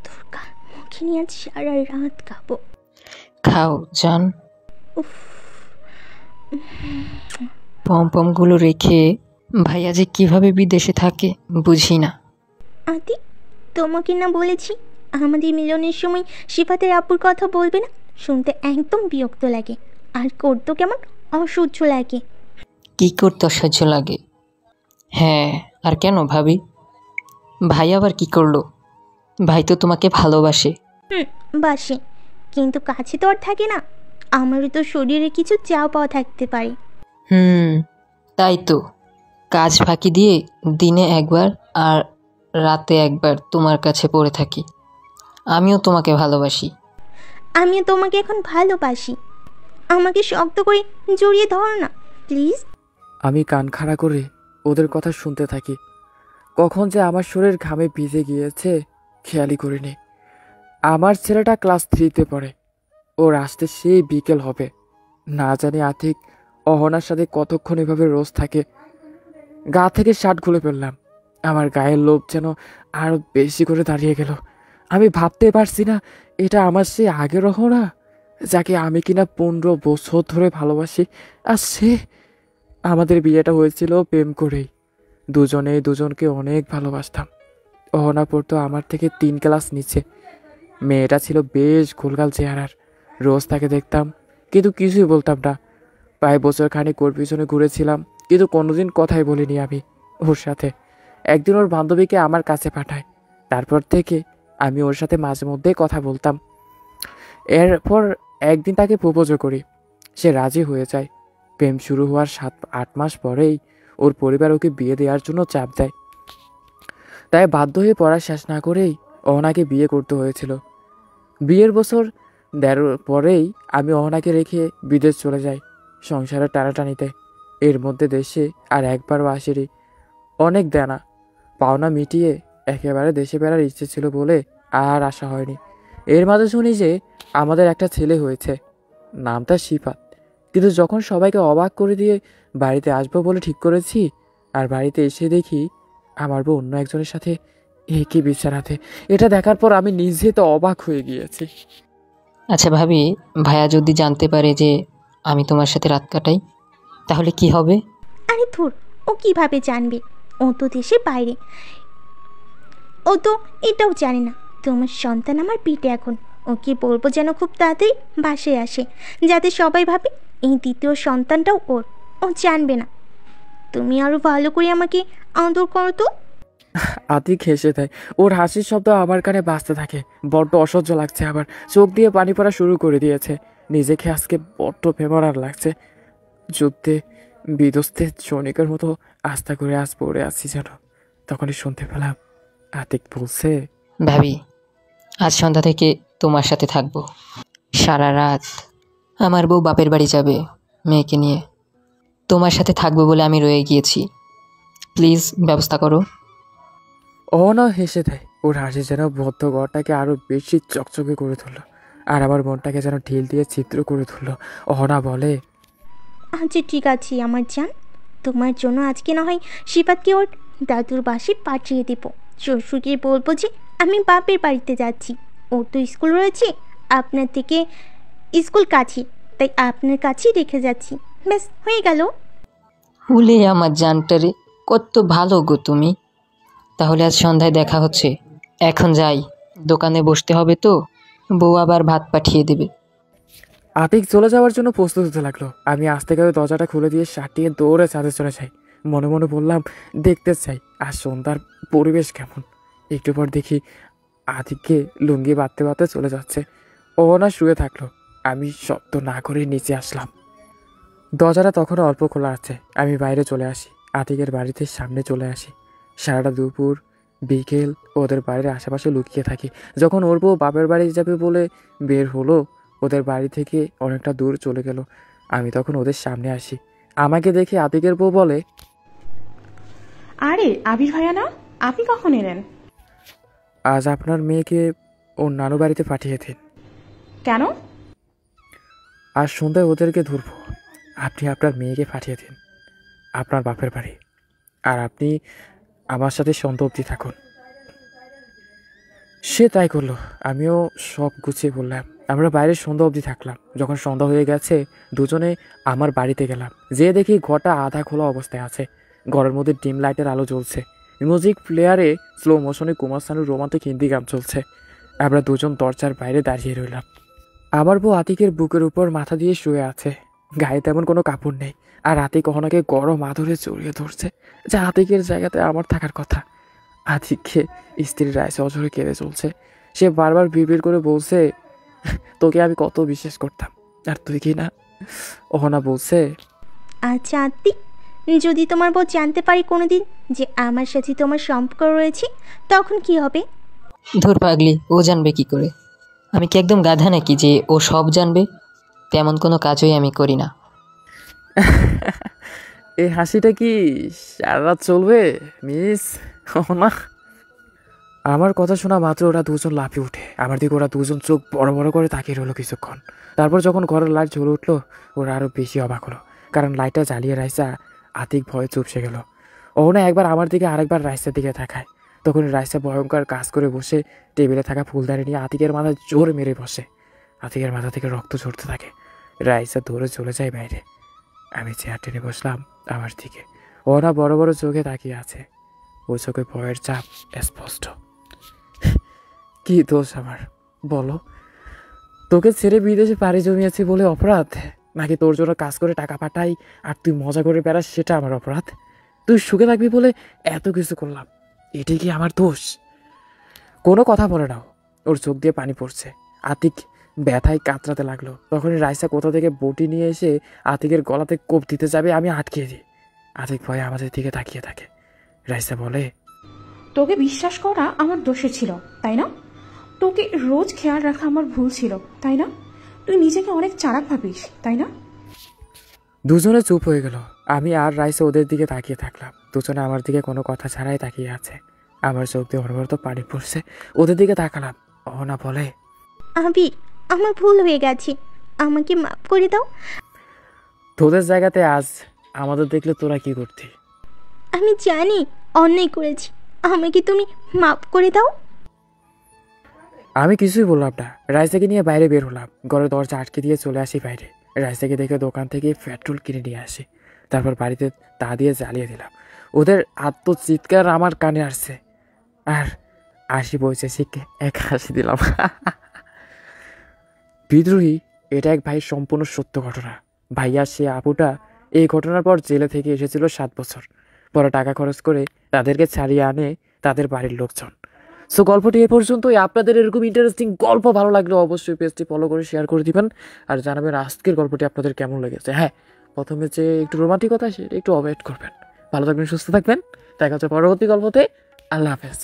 তোর মুখে নিয়ে আজ সারা রাত খাবো। খাও জান। উফ, পমপমগুলো রেখে ভাইয়া যে কিভাবে বিদেশে থাকে বুঝি না। আদি, তোমাকে না বলেছি আমাদের মিলনের সময় সিফাতের আপুর কথা বলবে না? শুনতে একদম বিরক্ত লাগে, আর করতো কেমন অসহ্য লাগে। কি করতে অসহ্য লাগে? হ্যাঁ, আর কেন ভাবি? ভাই আবার কি করলো? ভাই তো তোমাকে ভালোবাসে। বাসে, কিন্তু কাছে তো আর থাকে না। আমারও তো শরীরে কিছু চাও পাওয়া থাকতে পারে। তাই তো কাজ ফাঁকি দিয়ে দিনে একবার আর রাতে একবার তোমার কাছে পড়ে থাকি। আমিও তোমাকে ভালোবাসি। আমিও তোমাকে এখন ভালোবাসি। আমাকে শক্ত করে জড়িয়ে ধরো না প্লিজ। আমি কান খাড়া করে ওদের কথা শুনতে থাকি। কখন যে আমার শরীর ঘামে ভিজে গিয়েছে খেয়ালই করিনি। আমার ছেলেটা ক্লাস 3-তে পড়ে। ওর আসতে সেই বিকেল হবে। না জানি আতিক অহনার সাথে কতক্ষণ এভাবে রোজ থাকে। গা থেকে শার্ট খুলে ফেললাম। আমার গায়ের লোভ যেন আরো বেশি করে দাঁড়িয়ে গেল। আমি ভাবতে পারছি না এটা আমার সেই আগের অহনা, যাকে আমি কিনা 15 বছর ধরে ভালোবাসি। আর সে, আমাদের বিয়েটা হয়েছিল প্রেম করেই। দুজনেই দুজনকে অনেক ভালোবাসতাম। অহনা পড়তো আমার থেকে 3 ক্লাস নিচে। মেয়েটা ছিল বেশ গোলগাল চেহারার। রোজ তাকে দেখতাম, কিন্তু কিছুই বলতাম না। প্রায় বছর খানিক ওর পিছনে ঘুরেছিলাম, কিন্তু কোনোদিন কথাই বলিনি আমি ওর সাথে। একদিন ওর বান্ধবীকে আমার কাছে পাঠায়। তারপর থেকে আমি ওর সাথে মাঝে মধ্যেই কথা বলতাম। এরপর একদিন তাকে প্রপোজও করি। সে রাজি হয়ে যায়। প্রেম শুরু হওয়ার 7-8 মাস পরেই ওর পরিবার ওকে বিয়ে দেওয়ার জন্য চাপ দেয়। তাই বাধ্য হয়ে পড়া শেষ না করেই অহনাকে বিয়ে করতে হয়েছিল। বিয়ের বছর 11 পরেই আমি অহনাকে রেখে বিদেশ চলে যাই সংসারের টানাটানিতে। এর মধ্যে দেশে আর একবারও আসেনি। অনেক দেনা পাওনা মিটিয়ে একেবারে দেশে ফেরার ইচ্ছে ছিল বলে আর আসা হয়নি। এর মাঝে শুনি যে আমাদের একটা ছেলে হয়েছে, নামটা সিফাত। কিন্তু যখন সবাইকে অবাক করে দিয়ে বাড়িতে আসবো বলে ঠিক করেছি, আর বাড়িতে এসে দেখি আমার বউ অন্য একজনের সাথে একই বিছানাতে। এটা দেখার পর আমি নিজে তো অবাক হয়ে গিয়েছি। আচ্ছা ভাবি, ভাইয়া যদি জানতে পারে যে আমি তোমার সাথে রাত কাটাই, তাহলে কি হবে? আরে ধুর, ও কিভাবে জানবে? ও তো দেশের বাইরে। ও তো এটাও জানে না তোমার সন্তান আমার পিঠে এখন। ওকে বলবো যেন খুব তাড়াতাড়ি বাসায় আসে, যাতে সবাই ভাবে এই দ্বিতীয় সন্তানটাও ওর। ও জানবে না। তুমি আরও ভালো করে আমাকে আদর করো তো। আতিক হেসে দেয়। ওর হাসির শব্দ আমার কানে বাজতে থাকে। বড্ড অসহ্য লাগছে, আবার চোখ দিয়ে পানি পড়া শুরু করে দিয়েছে। নিজেকে আজকে বড্ড ফেভারার লাগছে। যুদ্ধে বিধ্বস্তে সৈনিকের মতো আস্থা করে আজ পড়ে আছি যেন। তখনই শুনতে পেলাম আতিক বলছে, ভাবি, আজ সন্ধ্যা থেকে তোমার সাথে থাকবো সারা রাত। আমার বউ বাপের বাড়ি যাবে মেয়েকে নিয়ে। তোমার সাথে থাকবো বলে আমি রয়ে গিয়েছি। প্লিজ ব্যবস্থা করো। অহনা হেসে দেয়। ওর হাসি যেন বদ্ধ ঘরটাকে আরো বেশি চকচকে করে তুলল, আর আমার মনটাকে যেন ঢিল দিয়ে ছিদ্র করে তুলল। অহনা বলে, আচ্ছা ঠিক আছে আমার জান, তোমার জন্য আজকে না হয় শিবাতকে ওর দাদুর বাসায় পাঠিয়ে দেবো। শ্বশুরকে বলবো যে আমি বাপের বাড়িতে যাচ্ছি। ওর তো স্কুল রয়েছে আপনার থেকে, স্কুল কাছে, তাই আপনার কাছেই রেখে যাচ্ছি। ব্যাস হয়ে গেল। ভুলে আমার জানটারে, কত ভালো গো তুমি। তাহলে আজ সন্ধ্যায় দেখা হচ্ছে। এখন যাই, দোকানে বসতে হবে তো, বউ আবার ভাত পাঠিয়ে দেবে। আতিক চলে যাওয়ার জন্য প্রস্তুত হতে লাগলো। আমি আস্তে করে দরজাটা খুলে দিয়ে সাটিয়ে দৌড়ে ছাদে চলে যাই। মনে মনে বললাম, দেখতে চাই আর সন্ধ্যার পরিবেশ কেমন। একটু পর দেখি আতিককে লুঙ্গি বাঁধতে বাঁধতে চলে যাচ্ছে। ও না শুয়ে থাকলো। আমি শব্দ না করে নিচে আসলাম। দরজাটা তখনও অল্প খোলা আছে। আমি বাইরে চলে আসি, আতিকের বাড়িতে সামনে চলে আসি। সারাটা দুপুর বিকেল ওদের বাড়ির আশেপাশে লুকিয়ে থাকি। যখন ওর বউ বাপের বাড়ি যাবে বলে বের হলো, ওদের বাড়ি থেকে অনেকটা দূর চলে গেল, আমি তখন ওদের সামনে আসি। আমাকে দেখে আতিকের বউ বলে, আরে আবির ভাইয়া না, আপনি কখন এলেন? আজ আপনার মেয়েকে ওর নানু বাড়িতে পাঠিয়ে দিন। কেন? আজ সন্ধ্যায় ওদেরকে ধরবো। আপনি আপনার মেয়েকে পাঠিয়ে দিন আপনার বাপের বাড়ি, আর আপনি আমার সাথে সন্ধ্যা অবধি থাকুন। সে তাই করলো। আমিও সব গুছিয়ে বললাম। আমরা বাইরে সন্ধ্যা অবধি থাকলাম। যখন সন্ধ্যা হয়ে গেছে দুজনে আমার বাড়িতে গেলাম। যেয়ে দেখি ঘরটা আধা খোলা অবস্থায় আছে। ঘরের মধ্যে ডিম লাইটের আলো জ্বলছে। মিউজিক প্লেয়ারে স্লো মোশনে কুমার শানুর রোমান্টিক হিন্দি গান চলছে। আমরা দুজন দরজার বাইরে দাঁড়িয়ে রইলাম। আমার বউ আতিকের বুকের উপর মাথা দিয়ে শুয়ে আছে। গায়ে তেমন কোনো কাপড় নেই। আর আতিক অহনাকে গরম আদরে জড়িয়ে ধরছে, যা আতিকের জায়গাতে আমার থাকার কথা। আতিককে স্ত্রীর রাইসে অঝরে কেঁদে চলছে। সে বারবার বিড়বিড় করে বলছে, তোকে আমি কত বিশ্বাস করতাম, আর তুই কি না। অহনা বলছে, আচ্ছা আত্মি, যদি তোমার বউ জানতে পারি কোনোদিন যে আমার সাথে তোমার সম্পর্ক রয়েছে, তখন কি হবে? ধুর পাগলি, ও জানবে কি করে? আমি কি একদম গাধা নাকি যে ও সব জানবে? তেমন কোনো কাজই আমি করি না। এই হাসিটা কি সারা রাত চলবে মিস অহনা? আমার কথা শোনা মাত্র ওরা দুজন লাফিয়ে উঠে। আমার দিকে ওরা দুজন চোখ বড় বড় করে তাকিয়ে রইলো কিছুক্ষণ। তারপর যখন ঘরের লাইট জ্বলে উঠলো, ওরা আরও বেশি অবাক হলো, কারণ লাইটটা জ্বালিয়ে রাইসা আতিক ভয়ে চুপসে গেল। ওনা একবার আমার দিকে, আরেকবার রাইসার দিকে তাকায়। তখন রাইসা ভয়ঙ্কর কাজ করে বসে টেবিলে থাকা ফুলদানি নিয়ে আতিকের মাথায় জোরে মেরে বসে। আতিকের মাথা থেকে রক্ত ঝরতে থাকে। রাইসা দৌড়ে চলে যায় বাইরে। আমি চেয়ার টেনে বসলাম আমার দিকে। ওরা বড় বড় চোখে তাকিয়ে আছে। ও চোখে ভয়ের চাপ স্পষ্ট। কি দোষ আমার বলো? তোকে ছেড়ে বিদেশে পাড়ি জমিয়েছি বলে অপরাধ, নাকি তোর জন্য কাজ করে টাকা পাঠাই আর তুই মজা করে বেড়াস সেটা আমার অপরাধ? তুই সুখে থাকবি বলে এত কিছু করলাম, এটাই কি আমার দোষ? কোনো কথা বলে নাও। ওর চোখ দিয়ে পানি পড়ছে। আতিক ব্যথায় কাতরাতে লাগলো। তখনই রাইসা কোথা থেকে বটি নিয়ে এসে আতিকের গলাতে কোপ দিতে যাবে, আমি আটকিয়ে দিই। আতিক ভয়ে আমাদের দিকে তাকিয়ে থাকে। রাইসা বলে, তোকে বিশ্বাস করা আমার দোষে ছিল, তাই না? তোকে রোজ খেয়াল রাখা আমার ভুল ছিল, তাই না? তুই নিজেকে অনেক চালাক ভাবিস, তাই না? দুজনে চুপ হয়ে গেল। আমি আর রাইসা ওদের দিকে তাকিয়ে থাকলাম। দুজনে আমার দিকে কোনো কথা ছাড়াই তাকিয়ে আছে। আমার চোখ দিয়ে অনবরত পানি পড়ছে। ওদের দিকে তাকালাম। অহনা বলে, আবির, আমার ভুল হয়ে গেছে, আমাকে মাফ করে দাও। তোদের জায়গাতে আজ আমাদের দেখলে তোরা কি করতি? আমি জানি অন্যায় করেছি, আমাকে তুমি মাফ করে দাও। আমি কিছুই বললাম না। রাইসাকে নিয়ে বাইরে বের হলাম। ঘরের দরজা আটকে দিয়ে চলে আসি বাইরে। রাইসাকে দেখে দোকান থেকে পেট্রোল কিনে নিয়ে আসি। তারপর বাড়িতে তা দিয়ে জ্বালিয়ে দিলাম। ওদের আত্মচিৎকার আমার কানে আসছে। আর হাসি বইছে, শিখে এক হাসি দিলাম। বিদ্রোহী, এটা এক ভাইয়ের সম্পূর্ণ সত্য ঘটনা। ভাইয়া সে আপুটা এই ঘটনার পর জেলে থেকে এসেছিল 7 বছর। পরে টাকা খরচ করে তাদেরকে ছাড়িয়ে আনে তাদের বাড়ির লোকজন। সো গল্পটি এ পর্যন্তই। আপনাদের এরকম ইন্টারেস্টিং গল্প ভালো লাগলে অবশ্যই পেজটি ফলো করে শেয়ার করে দিবেন আর জানাবেন আজকের গল্পটি আপনাদের কেমন লেগেছে। হ্যাঁ, প্রথমে যে একটু রোমান্টিকতা সেটা একটু অ্যাভয়েড করবেন। ভালো থাকবেন, সুস্থ থাকবেন। দেখা হচ্ছে পরবর্তী গল্পতে। আল্লাহ হাফেজ।